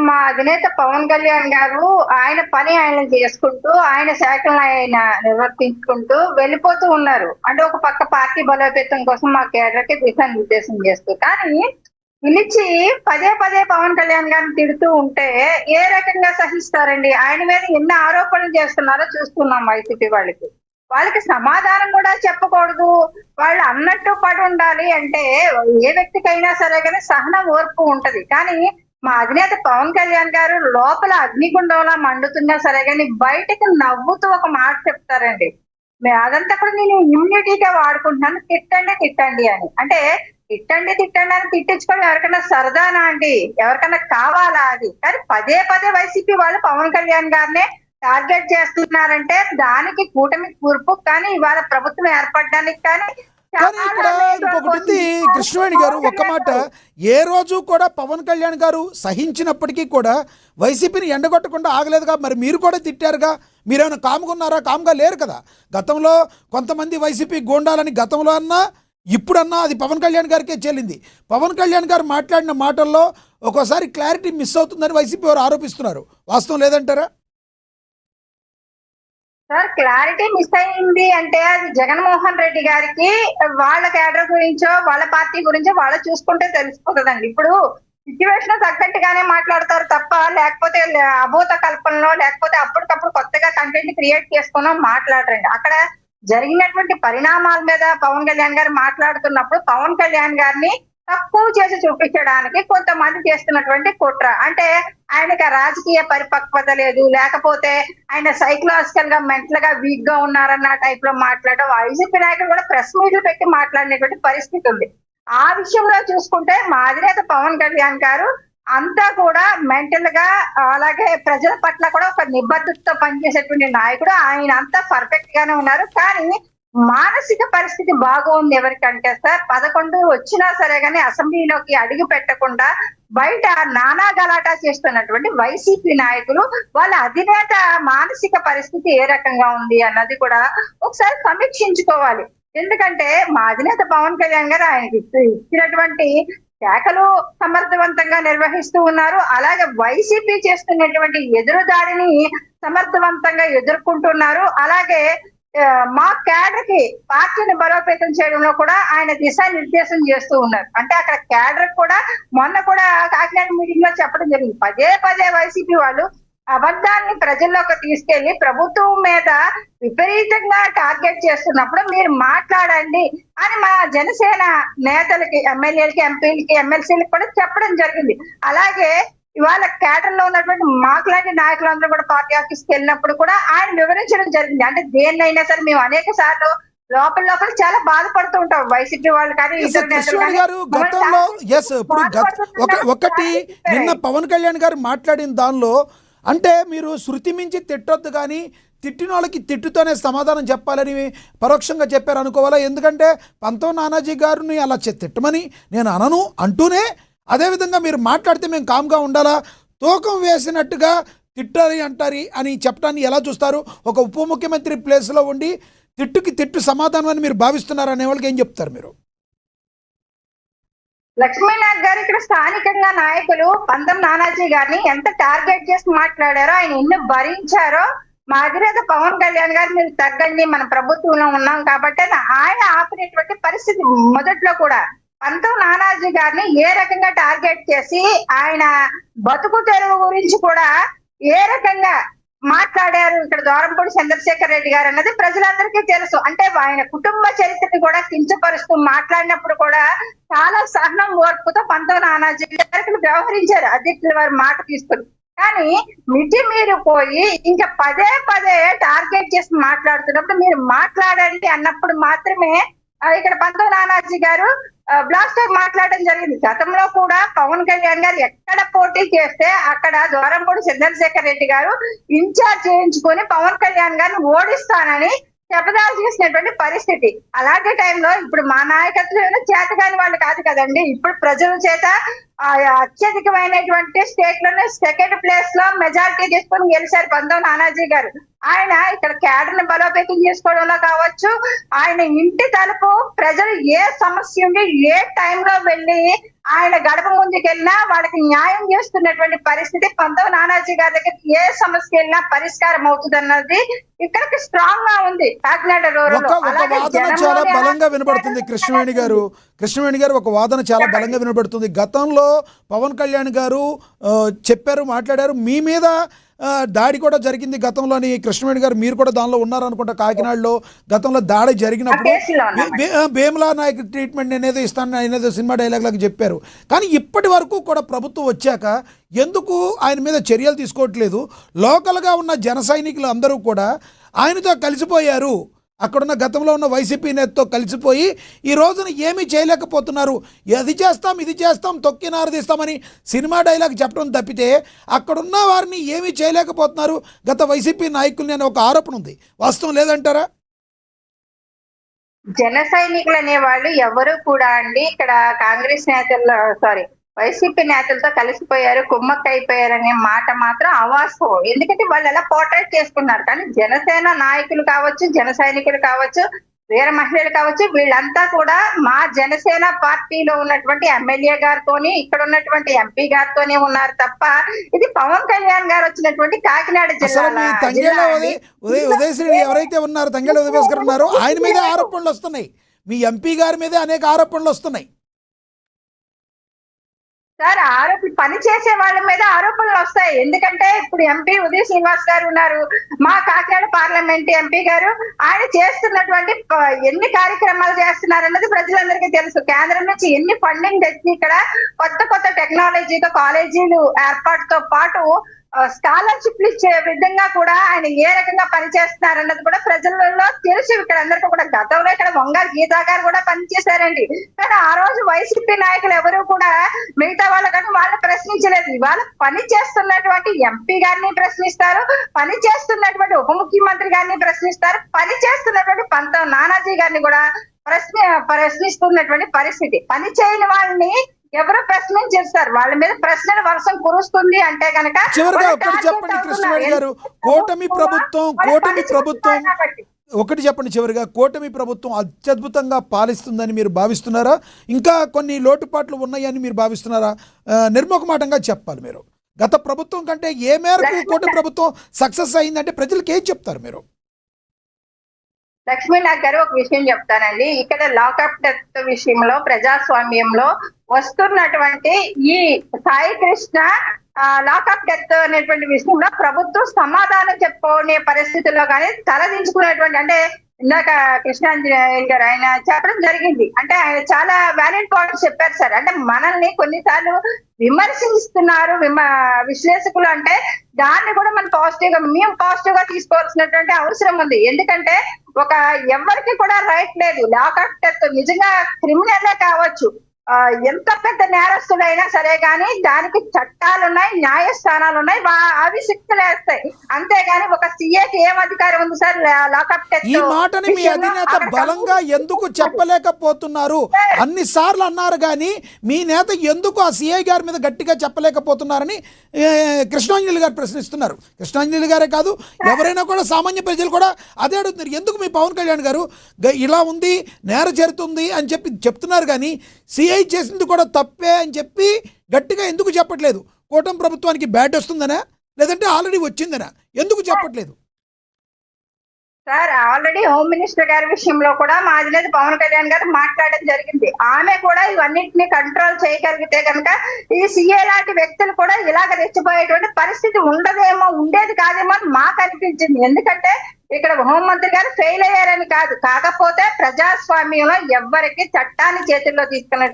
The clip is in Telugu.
మా అధినేత పవన్ కళ్యాణ్ గారు ఆయన పని ఆయన చేసుకుంటూ, ఆయన శాఖలను ఆయన నిర్వర్తించుకుంటూ వెళ్ళిపోతూ ఉన్నారు. అంటే ఒక పక్క పార్టీ బలోపేతం కోసం మా కేడర్‌కి దిశానిర్దేశం చేస్తూ. కానీ పిలిచి పదే పదే పవన్ కళ్యాణ్ గారిని తిడుతూ ఉంటే ఏ రకంగా సహిస్తారండి? ఆయన మీద ఎన్ని ఆరోపణలు చేస్తున్నారో చూస్తున్నాం వైసీపీ వాళ్ళకి. వాళ్ళకి సమాధానం కూడా చెప్పకూడదు. వాళ్ళు అన్నట్టు పడి ఉండాలి అంటే ఏ వ్యక్తికైనా సరే గాని సహనం, ఓర్పు ఉంటది. కానీ మా అధినేత పవన్ కళ్యాణ్ గారు లోపల అగ్నిగుండంలా మండుతున్నా సరే గాని బయటకి నవ్వుతూ ఒక మాట చెప్తారండి. అదంతా కూడా నేను ఇమ్యూనిటీగా వాడుకుంటున్నాను. తిట్టండి, తిట్టండి అని. అంటే తిట్టండి, తిట్టండి అని తిట్టించుకోవడం ఎవరికైనా సరదానా అండి? ఎవరికైనా కావాలా అది? కానీ పదే పదే వైసీపీ వాళ్ళు పవన్ కళ్యాణ్ గారినే టార్గెట్ చేస్తున్నారంటే దానికి కూటమి కూర్పు కానీ ఇవాళ ప్రభుత్వం ఏర్పడడానికి కానీ కానీ ఇక్కడ ఇంకొకటి ఉంది కృష్ణవేణి గారు, ఒక్క మాట, ఏ రోజు కూడా పవన్ కళ్యాణ్ గారు సహించినప్పటికీ కూడా వైసీపీని ఎండగొట్టకుండా ఆగలేదుగా. మరి మీరు కూడా తిట్టారుగా, మీరేమైనా కామ్గా ఉన్నారా? కామ్గా లేరు కదా. గతంలో కొంతమంది వైసీపీ గోండాలని గతంలో అన్నా ఇప్పుడన్నా అది పవన్ కళ్యాణ్ గారికే చెల్లింది. పవన్ కళ్యాణ్ గారు మాట్లాడిన మాటల్లో ఒక్కోసారి క్లారిటీ మిస్ అవుతుందని వైసీపీ వారు ఆరోపిస్తున్నారు. వాస్తవం లేదంటారా? సార్, క్లారిటీ మిస్ అయింది అంటే అది జగన్మోహన్ రెడ్డి గారికి వాళ్ళ కేడర్ గురించో వాళ్ళ పార్టీ గురించో వాళ్ళు చూసుకుంటే తెలిసిపోతుందండి. ఇప్పుడు సిచ్యువేషన్ తగ్గట్టుగానే మాట్లాడతారు తప్ప లేకపోతే అభూత కల్పనలో లేకపోతే అప్పటికప్పుడు కొత్తగా కంటెంట్ క్రియేట్ చేసుకునో మాట్లాడరండి. అక్కడ జరిగినటువంటి పరిణామాల మీద పవన్ కళ్యాణ్ గారు మాట్లాడుతున్నప్పుడు పవన్ కళ్యాణ్ గారిని తక్కువ చేసి చూపించడానికి కొంతమంది చేస్తున్నటువంటి కుట్ర. అంటే ఆయనకి రాజకీయ పరిపక్వత లేదు, లేకపోతే ఆయన సైకలాజికల్ గా మెంటల్ గా వీక్ గా ఉన్నారన్న టైప్ లో మాట్లాడడం, వైసీపీ నాయకులు కూడా ప్రెస్ మీట్లు పెట్టి మాట్లాడినటువంటి పరిస్థితి ఉంది. ఆ విషయంలో చూసుకుంటే మా అధినేత పవన్ కళ్యాణ్ గారు అంతా కూడా మెంటల్ గా అలాగే ప్రజల పట్ల కూడా ఒక నిబద్ధతతో పనిచేసేటువంటి నాయకుడు. ఆయన అంతా పర్ఫెక్ట్ గానే ఉన్నారు. కానీ మానసిక పరిస్థితి బాగుంది ఎవరికంటే సార్, 11 వచ్చినా సరే గానీ అసెంబ్లీలోకి అడుగు పెట్టకుండా బయట నానా గలాటా చేస్తున్నటువంటి వైసీపీ నాయకులు వాళ్ళ అధినేత మానసిక పరిస్థితి ఏ రకంగా ఉంది అన్నది కూడా ఒకసారి సమీక్షించుకోవాలి. ఎందుకంటే మా అధినేత పవన్ కళ్యాణ్ గారు ఆయనకి ఇచ్చినటువంటి శాఖలు సమర్థవంతంగా నిర్వహిస్తూ ఉన్నారు. అలాగే వైసీపీ చేస్తున్నటువంటి ఎదురుదాడిని సమర్థవంతంగా ఎదుర్కొంటున్నారు. అలాగే మా క్యాడర్ కి పార్టీని బలోపేతం చేయడంలో కూడా ఆయన దిశానిర్దేశం చేస్తూ ఉన్నారు. అంటే అక్కడ క్యాడర్ కూడా మొన్న కూడా కాకినాడ మీటింగ్ లో చెప్పడం జరిగింది. పదే పదే వైసీపీ వాళ్ళు అబద్ధాన్ని ప్రజల్లోకి తీసుకెళ్లి ప్రభుత్వం మీద విపరీతంగా టార్గెట్ చేస్తున్నప్పుడు మీరు మాట్లాడండి అని మా జనసేన నేతలకి, ఎమ్మెల్యేలకి, ఎంపీలకి, ఎమ్మెల్సీలకి కూడా చెప్పడం జరిగింది. అలాగే ఇవాళ కేడర్ లో ఉన్నటువంటి మాకులాంటి నాయకులందరూ కూడా పార్టీ ఆఫీస్కి వెళ్ళినప్పుడు కూడా ఆయన వివరించడం జరిగింది. అంటే దేన్నైనా సరే మేము అనేక సార్లు లోపల చాలా బాధపడుతూ ఉంటాం వైసీపీ వాళ్ళు కానీ గారు గతంలో. ఇప్పుడు ఒకటి నిన్న పవన్ కళ్యాణ్ గారు మాట్లాడిన దానిలో అంటే మీరు శృతి మించి తిట్టొద్దు కానీ తిట్టిన వాళ్ళకి తిట్టుతోనే సమాధానం చెప్పాలని పరోక్షంగా చెప్పారు అనుకోవాలా? ఎందుకంటే పంతం నానాజీ గారిని అలా తిట్టమని నేను అనను అంటూనే అదేవిధంగా మీరు మాట్లాడితే మేము కామ్గా ఉండాలా, తూకం వేసినట్టుగా తిట్టాలి అంటారు అని చెప్పడాన్ని ఎలా చూస్తారు? ఒక ఉప ముఖ్యమంత్రి ప్లేస్లో ఉండి తిట్టుకి తిట్టు సమాధానం అని మీరు భావిస్తున్నారు అనే వాళ్ళకి ఏం చెప్తారు మీరు? లక్ష్మీనాథ్ గారు ఇక్కడ స్థానికంగా నాయకులు పంతం నానాజీ గారిని ఎంత టార్గెట్ చేసి మాట్లాడారో, ఆయన ఎన్ని భరించారో మా అధినేత పవన్ కళ్యాణ్ గారు మీరు తగ్గండి మన ప్రభుత్వంలో ఉన్నాం కాబట్టి ఆయన ఆపినటువంటి పరిస్థితి. మొదట్లో కూడా పంతం నానాజీ గారిని ఏ రకంగా టార్గెట్ చేసి ఆయన బతుకు తెరువు గురించి కూడా ఏ రకంగా మాట్లాడారు ఇక్కడ దూరంపూడి చంద్రశేఖర్ రెడ్డి గారు అన్నది ప్రజలందరికీ తెలుసు. అంటే ఆయన కుటుంబ చరిత్రని కూడా కించపరుస్తూ మాట్లాడినప్పుడు కూడా చాలా సహనం, ఓర్పుతో పంతం నానాజీ గారికి వ్యవహరించారు అధ్యక్షుల వారి మాట తీసుకుని. కానీ మిటి మీరు పోయి ఇంకా పదే పదే టార్గెట్ చేసి మాట్లాడుతున్నప్పుడు మీరు మాట్లాడండి అన్నప్పుడు మాత్రమే ఇక్కడ పంతం నానాజీ గారు బ్లాస్ట్ మాట్లాడడం జరిగింది. గతంలో కూడా పవన్ కళ్యాణ్ గారు ఎక్కడ పోటీ చేస్తే అక్కడ దూరంపూడి చంద్రశేఖర్ రెడ్డి గారు ఇన్ఛార్జ్ చేయించుకొని పవన్ కళ్యాణ్ గారిని ఓడిస్తానని శపథాలు చేసినటువంటి పరిస్థితి. అలాంటి టైంలో ఇప్పుడు మా నాయకత్వం చేతగాని వాళ్ళు కాదు కదండి. ఇప్పుడు ప్రజల చేత అత్యధికమైనటువంటి స్టేట్ లోనే సెకండ్ ప్లేస్ లో మెజారిటీ తీసుకొని గెలిచారు పంతం నానాజీ గారు. ఆయన ఇక్కడ క్యాడర్ ని బలోపేతం చేసుకోవడంలో కావచ్చు, ఆయన ఇంటి తలుపు ప్రజలు ఏ సమస్య ఉండి ఏ టైంలో వెళ్ళి ఆయన గడప ముందుకెళ్ళినా వాళ్ళకి న్యాయం చేస్తున్నటువంటి పరిస్థితి పంతం నానాజీ గారి దగ్గర ఏ సమస్య వెళ్ళినా పరిష్కారం అవుతుంది అన్నది ఇక్కడికి స్ట్రాంగ్ గా ఉంది కాకినాడ రూరల్. ఒక వాదన చాలా బలంగా వినబడుతుంది కృష్ణవేణి గారు ఒక వాదన చాలా బలంగా వినబడుతుంది. గతంలో పవన్ కళ్యాణ్ గారు చెప్పారు, మాట్లాడారు, మీ మీద దాడి కూడా జరిగింది గతంలోని. కృష్ణవేణి గారు మీరు కూడా దానిలో ఉన్నారనుకుంటా. కాకినాడలో గతంలో దాడి జరిగినప్పుడు భీమలా నాయక్ ట్రీట్మెంట్ అనేది ఇస్తాను అనేది సినిమా డైలాగ్ లాగా చెప్పారు. కానీ ఇప్పటి వరకు కూడా ప్రభుత్వం వచ్చాక ఎందుకు ఆయన మీద చర్యలు తీసుకోవట్లేదు? లోకల్గా ఉన్న జన సైనికులు అందరూ కూడా ఆయనతో కలిసిపోయారు, అక్కడున్న గతంలో ఉన్న వైసీపీ నేతతో కలిసిపోయి ఈ రోజున ఏమీ చేయలేకపోతున్నారు. అది చేస్తాం ఇది చేస్తాం తొక్కినారు తీస్తామని సినిమా డైలాగ్ చెప్పడం తప్పితే అక్కడున్న వారిని ఏమీ చేయలేకపోతున్నారు గత వైసీపీ నాయకుల్ని అనే ఒక ఆరోపణ ఉంది. వాస్తవం లేదంటారా? జన సైనికులు అనే వాళ్ళు ఎవరు కూడా అండి ఇక్కడ కాంగ్రెస్ నేతల్లో వైసీపీ నేతలతో కలిసిపోయారు, కుమ్మక్క అయిపోయారు అనే మాట మాత్రం అవాస్తవం. ఎందుకంటే వాళ్ళు ఎలా పోర్ట్రేట్ చేసుకున్నారు. కానీ జనసేన నాయకులు కావచ్చు, జన సైనికులు కావచ్చు, వీర మహిళలు కావచ్చు, వీళ్ళంతా కూడా మా జనసేన పార్టీలో ఉన్నటువంటి ఎమ్మెల్యే గారితోని ఇక్కడ ఉన్నటువంటి ఎంపీ గారితోనే ఉన్నారు తప్ప ఇది పవన్ కళ్యాణ్ గారు వచ్చినటువంటి కాకినాడ జిల్లా ఉదయశ్రీ ఎవరైతే ఉన్నారో తంగెళ్ళ ఉదయభాస్కర్ ఉన్నారో ఆయన మీద ఆరోపణలు వస్తున్నాయి, మీ ఎంపీ గారి మీద అనేక ఆరోపణలు వస్తున్నాయి. సార్ పని చేసే వాళ్ళ మీద ఆరోపణలు వస్తాయి. ఎందుకంటే ఇప్పుడు ఎంపీ ఉదయ్ శ్రీనివాస్ గారు ఉన్నారు, మా కాకినాడ పార్లమెంట్ ఎంపీ గారు. ఆయన చేస్తున్నటువంటి ఎన్ని కార్యక్రమాలు చేస్తున్నారన్నది ప్రజలందరికీ తెలుసు. కేంద్రం నుంచి ఎన్ని ఫండింగ్ తెచ్చి ఇక్కడ కొత్త కొత్త టెక్నాలజీతో కాలేజీలు ఏర్పాటుతో పాటు స్కాలర్షిప్లు ఇచ్చే విధంగా కూడా ఆయన ఏ రకంగా పనిచేస్తున్నారన్నది కూడా ప్రజలలో తెలుసు. ఇక్కడ అందరికీ కూడా గతంలో ఇక్కడ వంగారు గీతా గారు కూడా పనిచేశారండి. కానీ ఆ రోజు వైసీపీ నాయకులు ఎవరు కూడా మిగతా వాళ్ళ కానీ వాళ్ళని ప్రశ్నించలేదు. ఇవాళ పని చేస్తున్నటువంటి ఎంపీ గారిని ప్రశ్నిస్తారు, పని చేస్తున్నటువంటి ఉప ముఖ్యమంత్రి గారిని ప్రశ్నిస్తారు, పని చేస్తున్నటువంటి పంతం నానాజీ గారిని కూడా ప్రశ్నిస్తున్నటువంటి పరిస్థితి. పని చేయని వాళ్ళని ఎవరు ప్రశ్నించేస్తారు, వాళ్ళ మీద ప్రశ్నల వర్షం కురుస్తుంది అంటే కనుక. చివరిగా ఒకటి చెప్పండి కృష్ణవేణి గారు, కూటమి ప్రభుత్వం ఒకటి చెప్పండి చివరిగా, కూటమి ప్రభుత్వం అత్యద్భుతంగా పాలిస్తుందని మీరు భావిస్తున్నారా? ఇంకా కొన్ని లోటుపాట్లు ఉన్నాయని మీరు భావిస్తున్నారా? నిర్ముఖమాటంగా చెప్పాలి మీరు. గత ప్రభుత్వం కంటే ఏ మేరకు కూటమి ప్రభుత్వం సక్సెస్ అయిందంటే ప్రజలకు ఏం చెప్తారు మీరు? లక్ష్మీనాథ్ గారు ఒక విషయం చెప్తానండి. ఇక్కడ లాకప్ డెత్ విషయంలో ప్రజాస్వామ్యంలో వస్తున్నటువంటి ఈ సాయి కృష్ణ లాకప్ డెత్ అనేటువంటి విషయంలో ప్రభుత్వం సమాధానం చెప్పుకునే పరిస్థితుల్లో కానీ తలదించుకునేటువంటి, అంటే ఇందాక కృష్ణాంజనేయులు గారు ఆయన చెప్పడం జరిగింది. అంటే ఆయన చాలా వ్యాలిడ్ పాయింట్స్ చెప్పారు సార్. అంటే మనల్ని కొన్నిసార్లు విమర్శిస్తున్నారు విశ్లేషకులు, అంటే దాన్ని కూడా మనం మేము పాజిటివ్ గా తీసుకోవాల్సినటువంటి అవసరం ఉంది. ఎందుకంటే ఎవరికి కూడా రైట్ లేదు. లాకప్ డెత్ నిజంగా క్రిమినలే కావచ్చు, ఎంత పెద్ద నేరస్తుడైనా సరే కానీ దానికి చట్టాలు ఉన్నాయి, న్యాయస్థానాలు ఉన్నాయి, అవి శిక్షలు వేస్తాయి. అంతేగాని ఒక సీఏకి ఏం అధికారం ఉంది సార్ లాకప్ డెత్? ఈ మాటని మీ అధినేత బలంగా ఎందుకు చెప్పలేకపోతున్నారు? అన్ని సార్లు అన్నారు కానీ మీ నేత ఎందుకు ఆ సిఐ గారి మీద గట్టిగా చెప్పలేకపోతున్నారని కృష్ణాంజలి గారు ప్రశ్నిస్తున్నారు. కృష్ణాంజలి గారే కాదు, ఎవరైనా కూడా సామాన్య ప్రజలు కూడా అదే అడుగుతున్నారు. ఎందుకు మీ పవన్ కళ్యాణ్ గారు ఇలా ఉంది, నేర చేరుతుంది అని చెప్తున్నారు కానీ సిఐ చేసింది కూడా తప్పే అని చెప్పి గట్టిగా ఎందుకు చెప్పట్లేదు? కూటమి ప్రభుత్వానికి బ్యాట్ వస్తుందనా లేదంటే ఆల్రెడీ వచ్చిందనా? ఎందుకు చెప్పట్లేదు సార్? ఆల్రెడీ హోమ్ మినిస్టర్ గారి విషయంలో కూడా మా అధినేత పవన్ కళ్యాణ్ గారు మాట్లాడడం జరిగింది. ఆమె కూడా ఇవన్నింటినీ కంట్రోల్ చేయగలిగితే కనుక ఈ సీఏ లాంటి వ్యక్తులు కూడా ఇలాగ రెచ్చిపోయేటువంటి పరిస్థితి ఉండేది కాదేమో అని మాకు అనిపించింది. ఎందుకంటే ఇక్కడ హోంమంత్రి గారు ఫెయిల్ అయ్యారని కాదు, కాకపోతే ప్రజాస్వామ్యంలో ఎవ్వరికి చట్టాన్ని చేతుల్లో తీసుకున్న